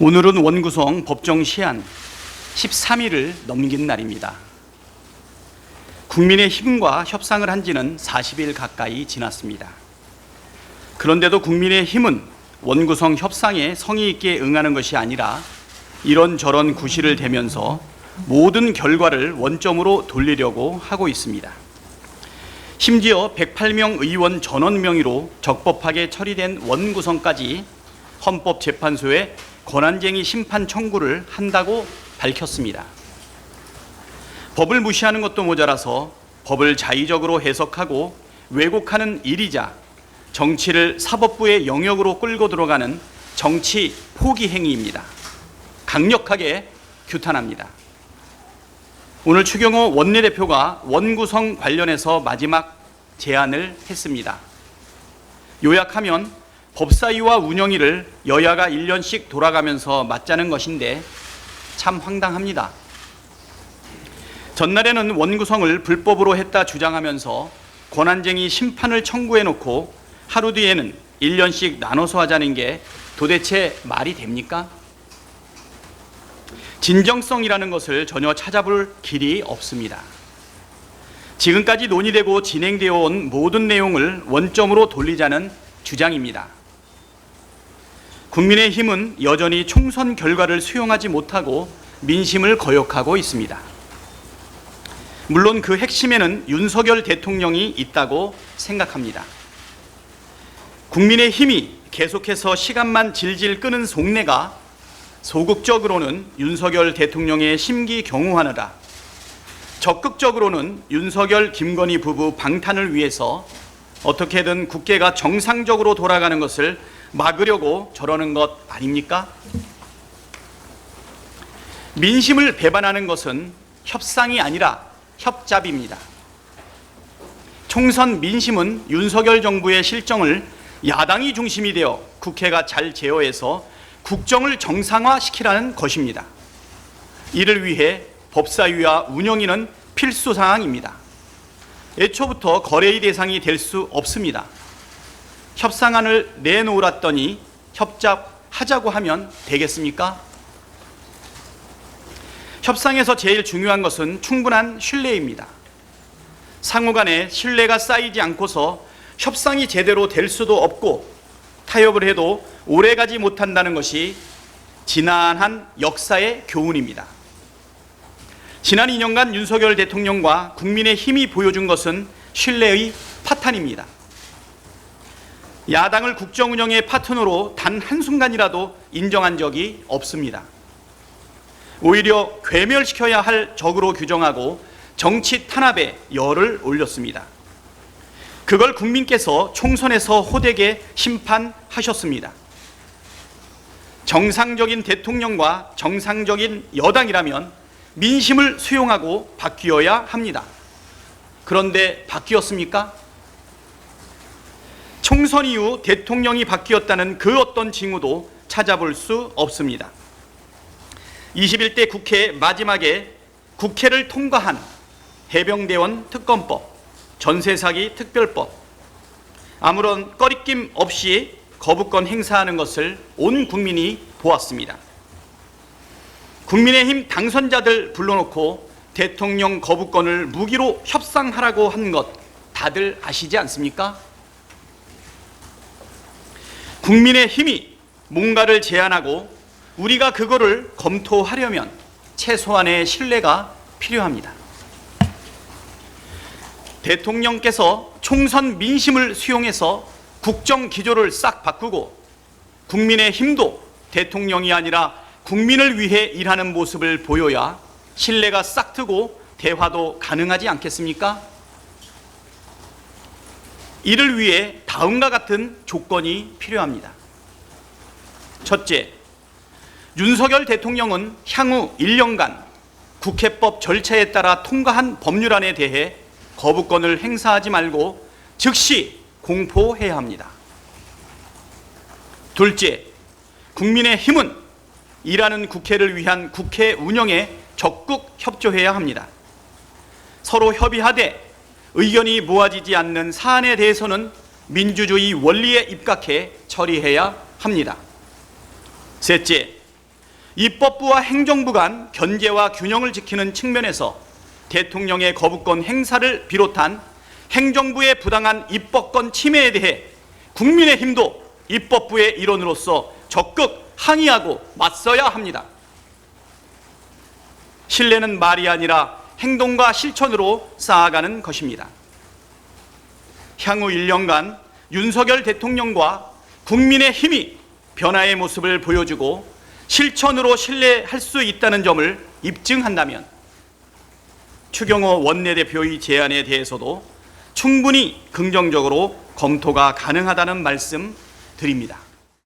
오늘은 원구성 법정 시한 13일을 넘긴 날입니다. 국민의힘과 협상을 한 지는 40일 가까이 지났습니다. 그런데도 국민의힘은 원구성 협상에 성의 있게 응하는 것이 아니라 이런저런 구실을 대면서 모든 결과를 원점으로 돌리려고 하고 있습니다. 심지어 108명 의원 전원 명의로 적법하게 처리된 원구성까지 헌법재판소에 권한쟁의 심판 청구를 한다고 밝혔습니다. 법을 무시하는 것도 모자라서 법을 자의적으로 해석하고 왜곡하는 일이자 정치를 사법부의 영역으로 끌고 들어가는 정치 포기 행위입니다. 강력하게 규탄합니다. 오늘 추경호 원내대표가 원구성 관련해서 마지막 제안을 했습니다. 요약하면 법사위와 운영위를 여야가 1년씩 돌아가면서 맞자는 것인데 참 황당합니다. 전날에는 원구성을 불법으로 했다 주장하면서 권한쟁의 심판을 청구해놓고 하루 뒤에는 1년씩 나눠서 하자는 게 도대체 말이 됩니까? 진정성이라는 것을 전혀 찾아볼 길이 없습니다. 지금까지 논의되고 진행되어 온 모든 내용을 원점으로 돌리자는 주장입니다. 국민의힘은 여전히 총선 결과를 수용하지 못하고 민심을 거역하고 있습니다. 물론 그 핵심에는 윤석열 대통령이 있다고 생각합니다. 국민의힘이 계속해서 시간만 질질 끄는 속내가 소극적으로는 윤석열 대통령의 심기 경호하느라, 적극적으로는 윤석열 김건희 부부 방탄을 위해서 어떻게든 국회가 정상적으로 돌아가는 것을 막으려고 저러는 것 아닙니까? 민심을 배반하는 것은 협상이 아니라 협잡입니다. 총선 민심은 윤석열 정부의 실정을 야당이 중심이 되어 국회가 잘 제어해서 국정을 정상화시키라는 것입니다. 이를 위해 법사위와 운영위는 필수 사항입니다. 애초부터 거래의 대상이 될 수 없습니다. 협상안을 내놓으랐더니 협잡하자고 하면 되겠습니까? 협상에서 제일 중요한 것은 충분한 신뢰입니다. 상호 간에 신뢰가 쌓이지 않고서 협상이 제대로 될 수도 없고 타협을 해도 오래가지 못한다는 것이 지난한 역사의 교훈입니다. 지난 2년간 윤석열 대통령과 국민의힘이 보여준 것은 신뢰의 파탄입니다. 야당을 국정 운영의 파트너로 단 한순간이라도 인정한 적이 없습니다. 오히려 괴멸시켜야 할 적으로 규정하고 정치 탄압에 열을 올렸습니다. 그걸 국민께서 총선에서 호되게 심판하셨습니다. 정상적인 대통령과 정상적인 여당이라면 민심을 수용하고 바뀌어야 합니다. 그런데 바뀌었습니까? 총선 이후 대통령이 바뀌었다는 그 어떤 징후도 찾아볼 수 없습니다. 21대 국회 마지막에 국회를 통과한 해병대원 특검법, 전세사기 특별법, 아무런 꺼리낌 없이 거부권 행사하는 것을 온 국민이 보았습니다. 국민의힘 당선자들 불러놓고 대통령 거부권을 무기로 협상하라고 한 것 다들 아시지 않습니까? 국민의힘이 뭔가를 제안하고 우리가 그거를 검토하려면 최소한의 신뢰가 필요합니다. 대통령께서 총선 민심을 수용해서 국정 기조를 싹 바꾸고 국민의힘도 대통령이 아니라 국민을 위해 일하는 모습을 보여야 신뢰가 싹 트고 대화도 가능하지 않겠습니까? 이를 위해 다음과 같은 조건이 필요합니다. 첫째, 윤석열 대통령은 향후 1년간 국회법 절차에 따라 통과한 법률안에 대해 거부권을 행사하지 말고 즉시 공포해야 합니다. 둘째, 국민의힘은 일하는 국회를 위한 국회 운영에 적극 협조해야 합니다. 서로 협의하되 의견이 모아지지 않는 사안에 대해서는 민주주의 원리에 입각해 처리해야 합니다. 셋째, 입법부와 행정부 간 견제와 균형을 지키는 측면에서 대통령의 거부권 행사를 비롯한 행정부의 부당한 입법권 침해에 대해 국민의힘도 입법부의 일원으로서 적극 항의하고 맞서야 합니다. 신뢰는 말이 아니라 행동과 실천으로 쌓아가는 것입니다. 향후 1년간 윤석열 대통령과 국민의힘이 변화의 모습을 보여주고 실천으로 신뢰할 수 있다는 점을 입증한다면 추경호 원내대표의 제안에 대해서도 충분히 긍정적으로 검토가 가능하다는 말씀 드립니다.